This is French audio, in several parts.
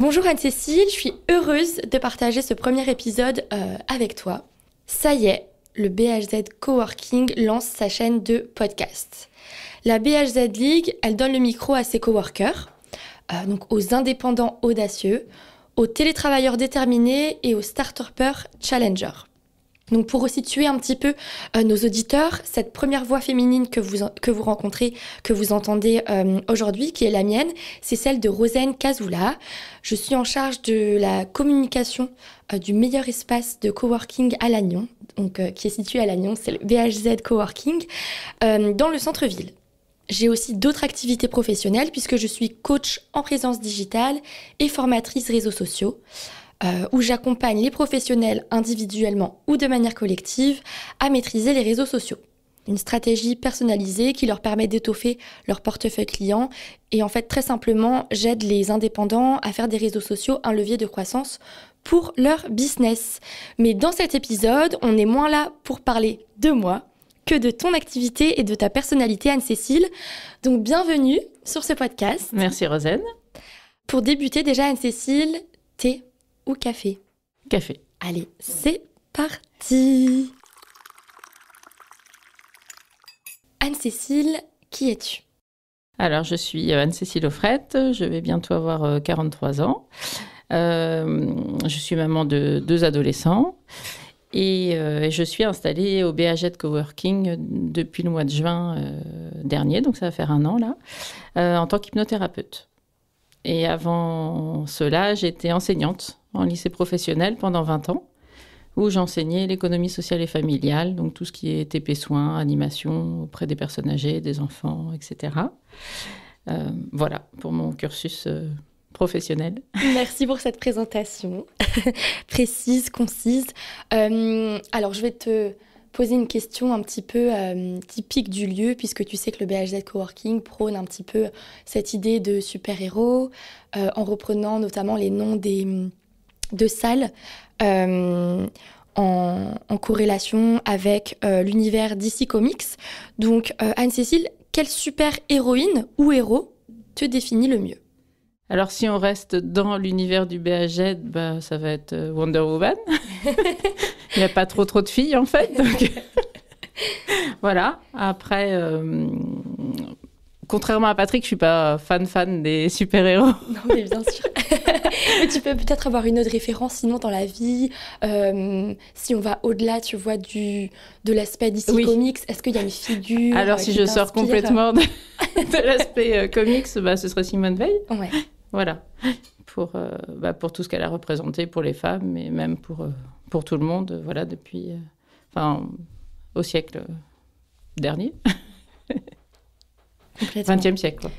Bonjour Anne-Cécile, je suis heureuse de partager ce premier épisode avec toi. Ça y est, le BHZ Coworking lance sa chaîne de podcast. La BHZ League, elle donne le micro à ses coworkers, donc aux indépendants audacieux, aux télétravailleurs déterminés et aux start-upers challengers. Donc pour resituer un petit peu nos auditeurs, cette première voix féminine que vous rencontrez, que vous entendez aujourd'hui, qui est la mienne, c'est celle de Rosen Cazoula. Je suis en charge de la communication du meilleur espace de coworking à Lannion, donc qui est situé à Lannion, c'est le BHZ Coworking, dans le centre-ville. J'ai aussi d'autres activités professionnelles puisque je suis coach en présence digitale et formatrice réseaux sociaux. Où j'accompagne les professionnels individuellement ou de manière collective à maîtriser les réseaux sociaux. Une stratégie personnalisée qui leur permet d'étoffer leur portefeuille client et en fait très simplement j'aide les indépendants à faire des réseaux sociaux un levier de croissance pour leur business. Mais dans cet épisode, on est moins là pour parler de moi que de ton activité et de ta personnalité Anne-Cécile. Donc bienvenue sur ce podcast. Merci Rosen. Pour débuter déjà Anne-Cécile, thé ou café? Café. Allez, c'est parti. Anne-Cécile, qui es-tu? Alors, je suis Anne-Cécile Offrette, je vais bientôt avoir 43 ans. Je suis maman de 2 adolescents et je suis installée au BHZ Coworking depuis le mois de juin dernier, donc ça va faire 1 an là, en tant qu'hypnothérapeute. Et avant cela, j'étais enseignante en lycée professionnel pendant 20 ans, où j'enseignais l'économie sociale et familiale, donc tout ce qui est TP soins, animation auprès des personnes âgées, des enfants, etc. Voilà pour mon cursus professionnel. Merci pour cette présentation précise, concise. Alors, je vais te poser une question un petit peu typique du lieu, puisque tu sais que le BHZ Coworking prône un petit peu cette idée de super-héros, en reprenant notamment les noms de salles en corrélation avec l'univers DC Comics. Donc, Anne-Cécile, quelle super-héroïne ou héros te définit le mieux? Alors, si on reste dans l'univers du BHZ, ça va être Wonder Woman. Il n'y a pas trop de filles, en fait. Donc voilà. Après, contrairement à Patrick, je ne suis pas fan des super-héros. Non, mais bien sûr. Mais tu peux peut-être avoir une autre référence, sinon, dans la vie. Si on va au-delà, tu vois, de l'aspect DC Comics, est-ce qu'il y a une figure Alors, si je sors complètement de l'aspect comics, ce serait Simone Veil. Ouais. Voilà. Pour tout ce qu'elle a représenté pour les femmes, et même pour tout le monde, voilà, depuis... au siècle dernier. 20e siècle, quoi.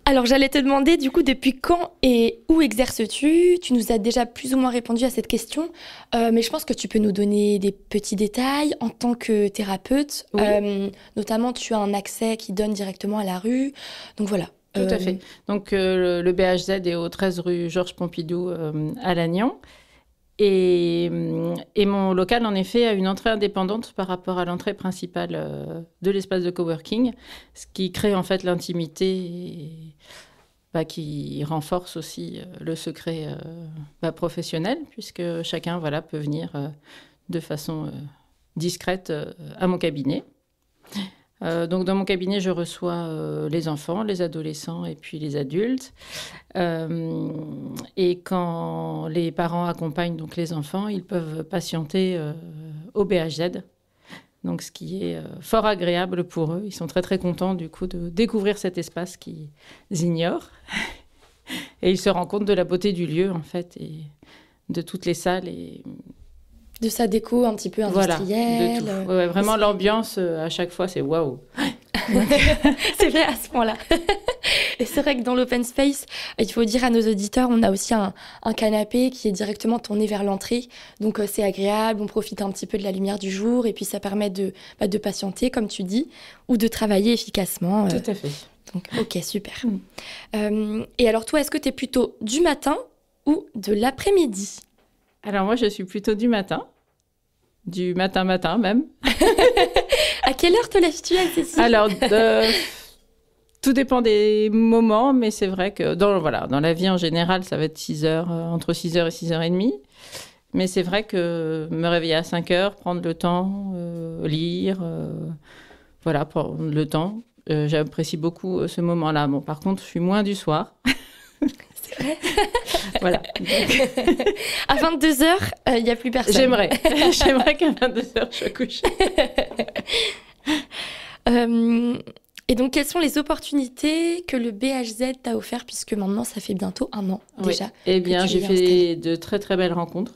Alors, j'allais te demander, du coup, depuis quand et où exerces-tu? Tu nous as déjà plus ou moins répondu à cette question, mais je pense que tu peux nous donner des petits détails en tant que thérapeute. Oui. Notamment, tu as un accès qui donne directement à la rue. Donc, voilà. Tout à fait. Donc, le BHZ est au 13 rue Georges Pompidou à Lannion. Et mon local, en effet, a une entrée indépendante par rapport à l'entrée principale de l'espace de coworking, ce qui crée en fait l'intimité et qui renforce aussi le secret professionnel, puisque chacun peut venir de façon discrète à mon cabinet. Donc, dans mon cabinet, je reçois les enfants, les adolescents et puis les adultes. Et quand les parents accompagnent donc les enfants, ils peuvent patienter au BHZ. Donc, ce qui est fort agréable pour eux. Ils sont très, très contents, du coup, de découvrir cet espace qu'ils ignorent. Et ils se rendent compte de la beauté du lieu, en fait, et de toutes les salles et... De sa déco un petit peu industrielle. Voilà, de tout. Ouais, vraiment, l'ambiance, à chaque fois, c'est waouh. C'est vrai à ce point-là. Et c'est vrai que dans l'open space, il faut dire à nos auditeurs, on a aussi un canapé qui est directement tourné vers l'entrée. Donc, c'est agréable, on profite un petit peu de la lumière du jour et puis ça permet de patienter, comme tu dis, ou de travailler efficacement. Tout à fait. Donc, ok, super. Et alors, toi, est-ce que tu es plutôt du matin ou de l'après-midi? Alors, moi, je suis plutôt du matin matin même. À quelle heure te lèves-tu, Anne-Cécile? Alors, Tout dépend des moments, mais c'est vrai que dans la vie en général, ça va être 6 heures, entre 6 heures et 6h30. Mais c'est vrai que me réveiller à 5 heures, prendre le temps, lire, prendre le temps. J'apprécie beaucoup ce moment-là. Bon, par contre, je suis moins du soir. C'est vrai. Voilà. À 22h, il n'y a plus personne. J'aimerais qu'à 22h, je sois couchée. Et donc, quelles sont les opportunités que le BHZ t'a offert, puisque maintenant, ça fait bientôt 1 an déjà. Eh bien, j'ai fait de très, très belles rencontres.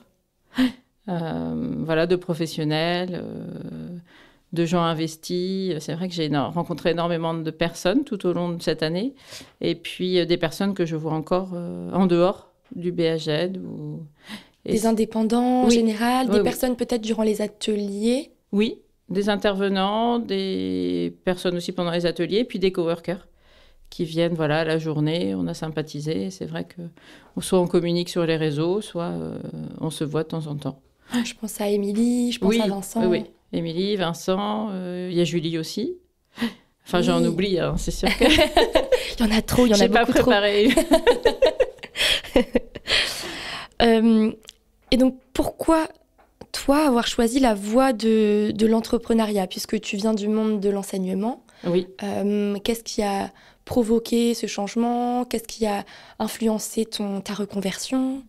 De professionnels, de gens investis. C'est vrai que j'ai rencontré énormément de personnes tout au long de cette année. Et puis, des personnes que je vois encore en dehors du BHZ. Des indépendants en général, des personnes peut-être durant les ateliers. Oui. Des intervenants, des personnes aussi pendant les ateliers, puis des coworkers qui viennent la journée, on a sympathisé. C'est vrai que soit on communique sur les réseaux, soit on se voit de temps en temps. Je pense à Émilie, je pense à Vincent. Oui. Émilie, Vincent, il y a Julie aussi. Enfin, j'en oublie, hein, c'est sûr que... Il y en a trop, il y en a beaucoup trop. J'ai pas préparé. Et donc, pourquoi... toi, avoir choisi la voie de l'entrepreneuriat, puisque tu viens du monde de l'enseignement. Oui. Qu'est-ce qui a provoqué ce changement? Qu'est-ce qui a influencé ta reconversion?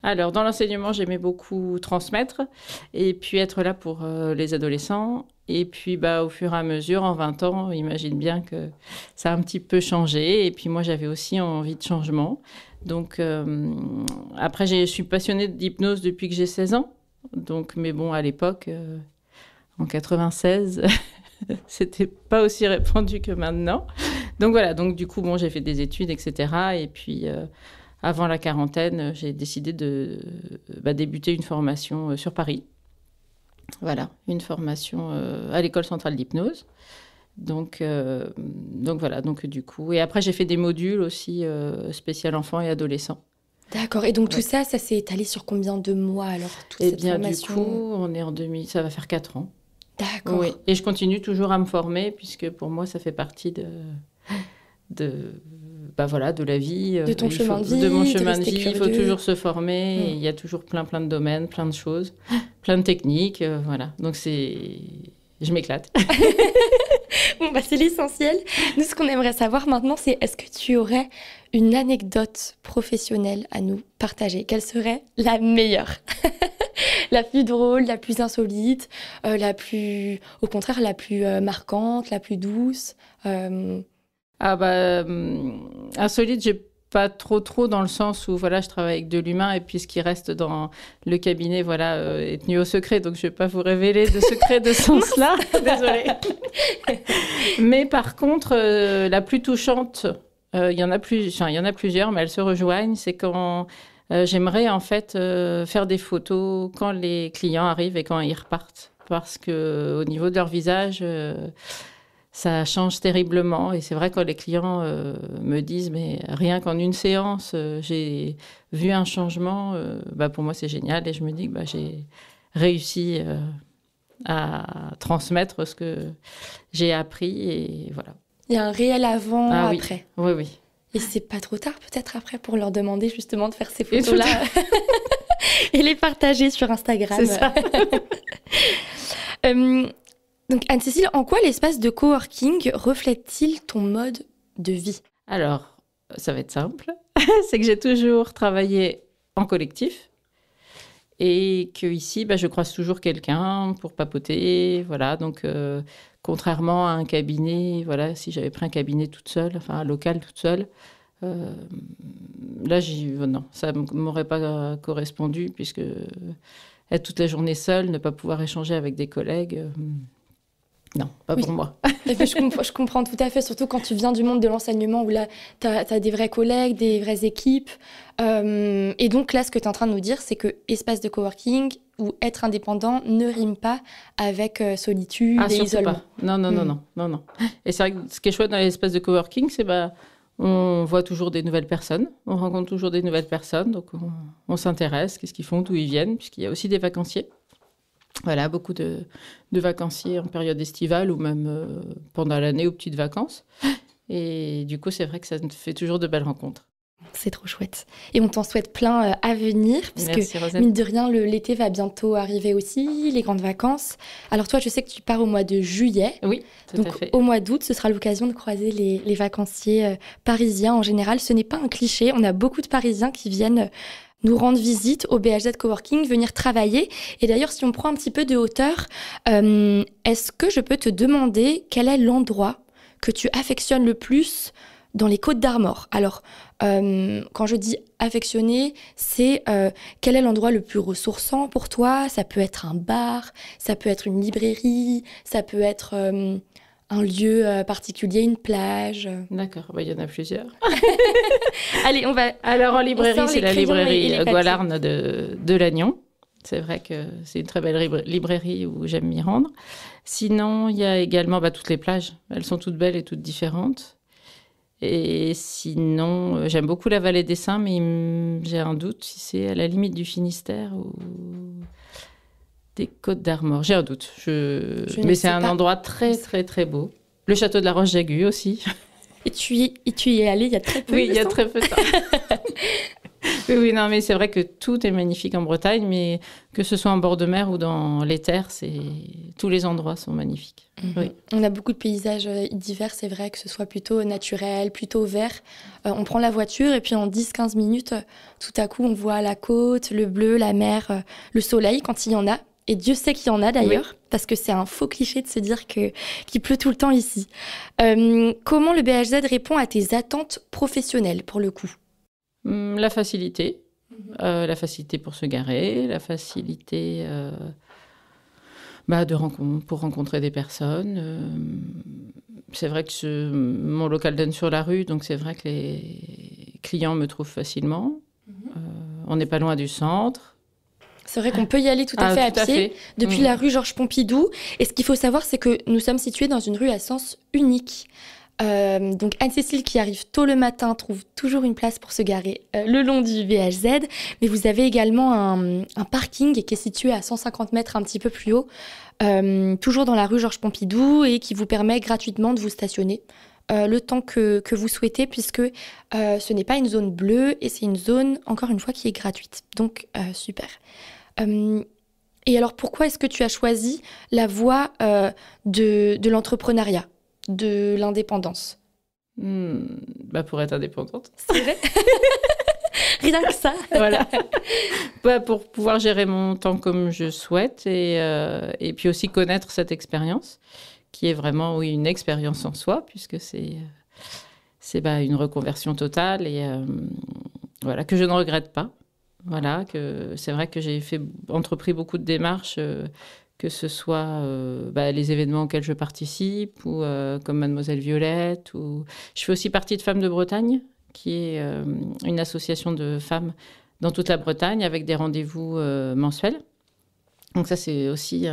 Alors, dans l'enseignement, j'aimais beaucoup transmettre et puis être là pour les adolescents. Et puis, au fur et à mesure, en 20 ans, imagine bien que ça a un petit peu changé. Et puis, moi, j'avais aussi envie de changement. Donc, après, je suis passionnée d'hypnose depuis que j'ai 16 ans. Donc, mais bon, à l'époque, en 96, c'était pas aussi répandu que maintenant. Donc voilà, donc du coup, j'ai fait des études, etc. Et puis, avant la quarantaine, j'ai décidé de débuter une formation sur Paris. Voilà, une formation à l'École centrale d'hypnose. Donc voilà, donc du coup. Et après, j'ai fait des modules aussi spécial enfants et adolescents. D'accord. Et donc, tout ça s'est étalé sur combien de mois, alors, toute cette formation? Du coup, on est en 2000, ça va faire 4 ans. D'accord. Oui. Et je continue toujours à me former, puisque pour moi, ça fait partie de la vie. De ton chemin de vie. De mon chemin de vie. Il faut toujours se former. Et il y a toujours plein de domaines, plein de choses, plein de techniques. Voilà. Donc, je m'éclate. Bon, c'est l'essentiel. Nous, ce qu'on aimerait savoir maintenant, c'est est-ce que tu aurais une anecdote professionnelle à nous partager? Quelle serait la meilleure? La plus drôle, la plus insolite, au contraire, la plus marquante, la plus douce? Insolite, j'ai pas trop dans le sens où je travaille avec de l'humain et puis ce qui reste dans le cabinet est tenu au secret, donc je vais pas vous révéler de secret de ce sens-là. Désolée. Mais par contre, la plus touchante, il y en a plusieurs, mais elles se rejoignent, c'est quand j'aimerais en fait faire des photos quand les clients arrivent et quand ils repartent, parce que au niveau de leur visage, ça change terriblement. Et c'est vrai quand les clients me disent, mais rien qu'en une séance, j'ai vu un changement, pour moi c'est génial. Et je me dis que j'ai réussi à transmettre ce que j'ai appris. Et voilà. Il y a un réel avant-après. Oui. Et c'est pas trop tard peut-être après pour leur demander justement de faire ces photos-là et les partager sur Instagram. C'est ça. Donc, Anne-Cécile, en quoi l'espace de coworking reflète-t-il ton mode de vie? Alors, ça va être simple. C'est que j'ai toujours travaillé en collectif et qu'ici, je croise toujours quelqu'un pour papoter. Voilà, donc, contrairement à un cabinet, si j'avais pris un cabinet toute seule, un local toute seule, là, non, ça ne m'aurait pas correspondu puisque être toute la journée seule, ne pas pouvoir échanger avec des collègues... Non, pas pour moi. Je comprends tout à fait, surtout quand tu viens du monde de l'enseignement où là, tu as des vrais collègues, des vraies équipes. Et donc là, ce que tu es en train de nous dire, c'est que espace de coworking ou être indépendant ne rime pas avec solitude et isolement. Pas. Non. Et c'est vrai que ce qui est chouette dans l'espace de coworking, c'est on voit toujours des nouvelles personnes, on rencontre toujours des nouvelles personnes, donc on s'intéresse, qu'est-ce qu'ils font, d'où ils viennent, puisqu'il y a aussi des vacanciers. Voilà, beaucoup de vacanciers en période estivale ou même pendant l'année aux petites vacances. Et du coup, c'est vrai que ça fait toujours de belles rencontres. C'est trop chouette. Et on t'en souhaite plein à venir, parce Merci, que Rosette. mine de rien, l'été va bientôt arriver aussi, les grandes vacances. Alors toi, je sais que tu pars au mois de juillet. Oui, tout donc à fait. au mois d'août, ce sera l'occasion de croiser les vacanciers parisiens en général. Ce n'est pas un cliché, on a beaucoup de Parisiens qui viennent nous rendre visite au BHZ Coworking, venir travailler. Et d'ailleurs, si on prend un petit peu de hauteur, est-ce que je peux te demander quel est l'endroit que tu affectionnes le plus dans les Côtes d'Armor? Alors, quand je dis affectionner, c'est quel est l'endroit le plus ressourçant pour toi? Ça peut être un bar, ça peut être une librairie, ça peut être un lieu particulier, une plage. D'accord, il y en a plusieurs. Allez, on va... Alors en librairie, c'est la librairie papiers. Goualarn de Lannion. C'est vrai que c'est une très belle librairie où j'aime m'y rendre. Sinon, il y a également toutes les plages. Elles sont toutes belles et toutes différentes. Et sinon, j'aime beaucoup la vallée des Saints, mais j'ai un doute si c'est à la limite du Finistère ou des Côtes d'Armor. J'ai un doute. Mais c'est un endroit très, très, très beau. Le château de la Roche-Jagu aussi. Et tu y es allée il y a très peu de temps. Oui, il y a très peu de temps. Oui, non, mais c'est vrai que tout est magnifique en Bretagne, mais que ce soit en bord de mer ou dans les terres, tous les endroits sont magnifiques. Oui. On a beaucoup de paysages divers, c'est vrai, que ce soit plutôt naturel, plutôt vert. On prend la voiture et puis en 10-15 minutes, tout à coup, on voit la côte, le bleu, la mer, le soleil quand il y en a. Et Dieu sait qu'il y en a d'ailleurs, parce que c'est un faux cliché de se dire qu'il pleut tout le temps ici. Comment le BHZ répond à tes attentes professionnelles, pour le coup ? La facilité. La facilité pour se garer, la facilité pour rencontrer des personnes. C'est vrai que mon local donne sur la rue, donc c'est vrai que les clients me trouvent facilement. On n'est pas loin du centre. C'est vrai qu'on peut y aller tout à fait à pied, depuis la rue Georges Pompidou. Et ce qu'il faut savoir, c'est que nous sommes situés dans une rue à sens unique. Donc Anne-Cécile, qui arrive tôt le matin, trouve toujours une place pour se garer le long du BHZ. Mais vous avez également un parking qui est situé à 150 mètres un petit peu plus haut, toujours dans la rue Georges Pompidou, et qui vous permet gratuitement de vous stationner le temps que vous souhaitez, puisque ce n'est pas une zone bleue et c'est une zone, encore une fois, qui est gratuite. Donc super. Et alors pourquoi est-ce que tu as choisi la voie de l'entrepreneuriat, de l'indépendance? Pour être indépendante. C'est vrai. Rien que ça. Voilà. Pour pouvoir gérer mon temps comme je souhaite et puis aussi connaître cette expérience qui est vraiment une expérience en soi, puisque c'est une reconversion totale et voilà, que je ne regrette pas. Voilà, que c'est vrai que j'ai entrepris beaucoup de démarches, que ce soit les événements auxquels je participe ou comme Mademoiselle Violette. Je fais aussi partie de Femmes de Bretagne, qui est une association de femmes dans toute la Bretagne avec des rendez-vous mensuels. Donc ça, c'est aussi...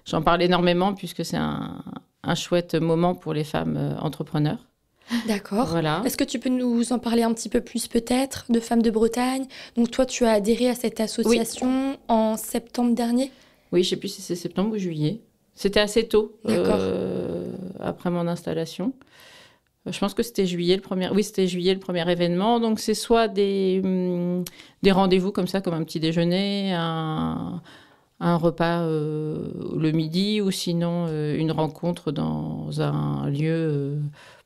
J'en parle énormément puisque c'est un chouette moment pour les femmes entrepreneurs. D'accord. Voilà. Est-ce que tu peux nous en parler un petit peu plus peut-être de Femmes de Bretagne? Donc toi, tu as adhéré à cette association en septembre dernier? Oui, je ne sais plus si c'est septembre ou juillet. C'était assez tôt, après mon installation. Je pense que c'était juillet le premier. Oui, c'était juillet le premier événement. Donc c'est soit des rendez-vous comme ça, comme un petit déjeuner, un repas le midi, ou sinon une rencontre dans un lieu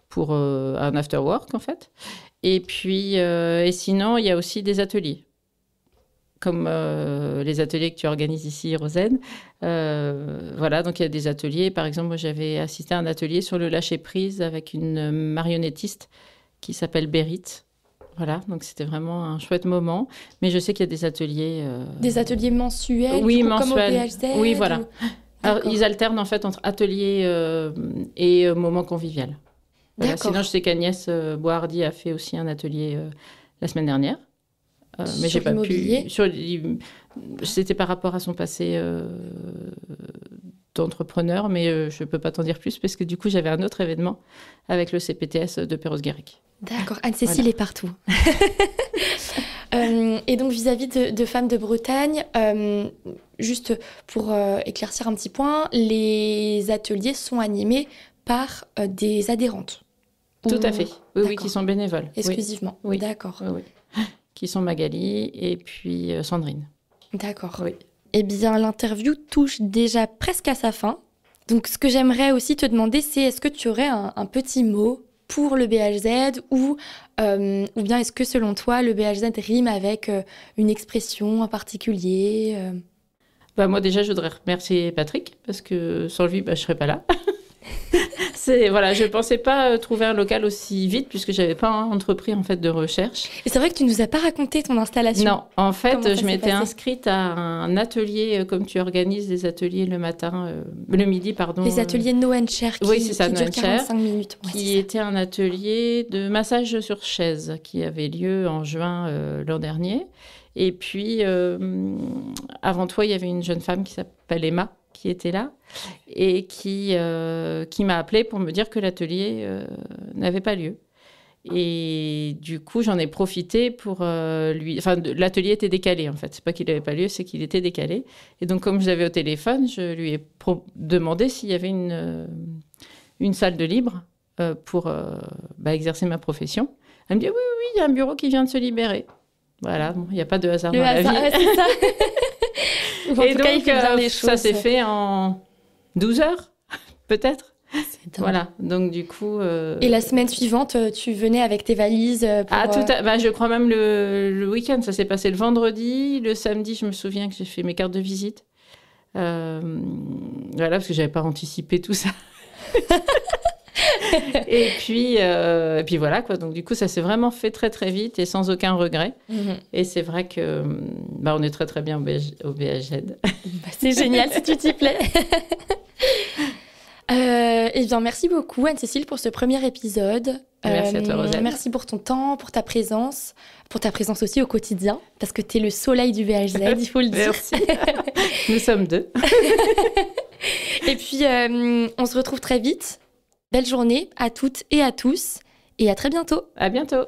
pour un after work en fait. Et puis et sinon il y a aussi des ateliers. Comme les ateliers que tu organises ici, Rosen. Voilà, donc il y a des ateliers. Par exemple, moi, j'avais assisté à un atelier sur le lâcher-prise avec une marionnettiste qui s'appelle Berit. Voilà, donc c'était vraiment un chouette moment. Mais je sais qu'il y a des ateliers... Des ateliers mensuels, oui, mensuels. Comme au BHZ. Oui, voilà. Alors, ils alternent en fait entre ateliers et moments convivial. Voilà. Sinon, je sais qu'Agnès Bohardy a fait aussi un atelier la semaine dernière. Mais j'ai pas pu. C'était par rapport à son passé d'entrepreneur, mais je peux pas t'en dire plus parce que du coup j'avais un autre événement avec le CPTS de Perros-Guirec. D'accord, Anne-Cécile est partout. Et donc vis-à-vis de Femmes de Bretagne, juste pour éclaircir un petit point, les ateliers sont animés par des adhérentes. Tout à fait. Oui, D'accord. qui sont bénévoles. Exclusivement. Oui. D'accord. Oui. Qui sont Magali et puis Sandrine. D'accord. Oui. Eh bien, l'interview touche déjà presque à sa fin. Donc, ce que j'aimerais aussi te demander, c'est est-ce que tu aurais un petit mot pour le BHZ ou bien est-ce que, selon toi, le BHZ rime avec une expression en particulier Moi, déjà, je voudrais remercier Patrick parce que sans lui, je ne serais pas là. Je ne pensais pas trouver un local aussi vite puisque je n'avais pas entrepris en fait, de recherche. Et c'est vrai que tu ne nous as pas raconté ton installation. Non, en fait, Comment ça je m'étais s'est passé inscrite à un atelier, comme tu organises des ateliers le midi, pardon. Les ateliers No and Chair qui, oui, c'est ça, qui durent 45 minutes. Ouais, qui était un atelier de massage sur chaise qui avait lieu en juin l'an dernier. Et puis, avant toi, il y avait une jeune femme qui s'appelle Emma, qui était là et qui m'a appelée pour me dire que l'atelier n'avait pas lieu. Et du coup, j'en ai profité pour lui... Enfin, l'atelier était décalé, en fait. C'est pas qu'il n'avait pas lieu, c'est qu'il était décalé. Et donc, comme je l'avais au téléphone, je lui ai demandé s'il y avait une salle de libre pour exercer ma profession. Elle me dit, oui, il y a un bureau qui vient de se libérer. Voilà, il n'y a pas de hasard dans la vie. C'est ça. Et donc, ça s'est fait en 12 heures, peut-être. Voilà, donc du coup... Et la semaine suivante, tu venais avec tes valises je crois même le week-end, ça s'est passé le vendredi. Le samedi, je me souviens que j'ai fait mes cartes de visite. Voilà, parce que je n'avais pas anticipé tout ça. et puis voilà, quoi. Donc du coup, ça s'est vraiment fait très, très vite et sans aucun regret. Mm-hmm. Et c'est vrai que on est très, très bien au BHZ. C'est génial si tu t'y plais. Eh bien, merci beaucoup, Anne-Cécile, pour ce premier épisode. Merci à toi, Rosane. Merci pour ton temps, pour ta présence aussi au quotidien, parce que tu es le soleil du BHZ, il faut le dire. Merci. Nous sommes deux. Et puis, on se retrouve très vite. Belle journée à toutes et à tous, et à très bientôt. À bientôt.